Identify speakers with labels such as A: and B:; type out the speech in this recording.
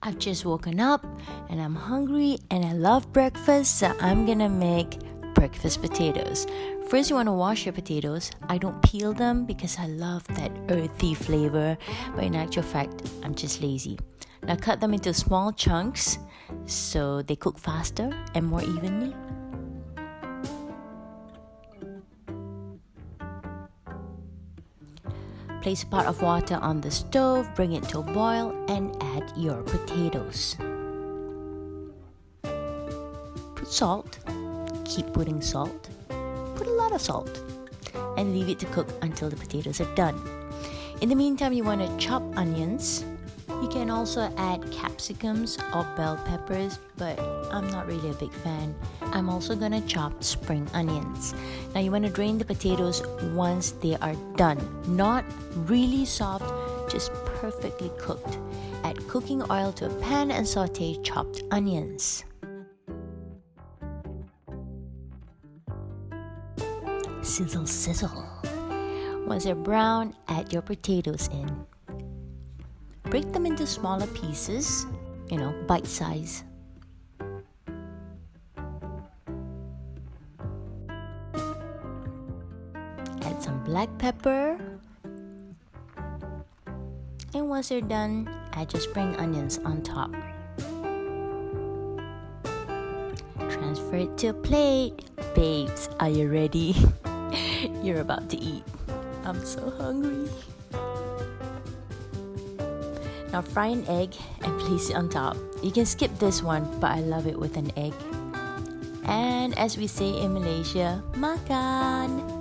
A: I've just woken up and I'm hungry and I love breakfast, so I'm gonna make breakfast potatoes. First, you want to wash your potatoes. I don't peel them because I love that earthy flavor, but in actual fact, I'm just lazy. Now cut them into small chunks so they cook faster and more evenly. Place a pot of water on the stove, bring it to a boil, and add your potatoes. Put salt. Keep putting salt. Put a lot of salt. And leave it to cook until the potatoes are done. In the meantime, you want to chop onions. You can also add capsicums or bell peppers, but I'm not really a big fan. I'm also gonna chop spring onions. Now you want to drain the potatoes once they are done. Not really soft, just perfectly cooked. Add cooking oil to a pan and saute chopped onions. Sizzle, sizzle. Once they're brown, add your potatoes in. Break them into smaller pieces, bite size. Add some black pepper. And once they're done, add your spring onions on top. Transfer it to a plate. Babes, are you ready? You're about to eat. I'm so hungry. Now fry an egg and place it on top. You can skip this one, but I love it with an egg. And as we say in Malaysia, makan!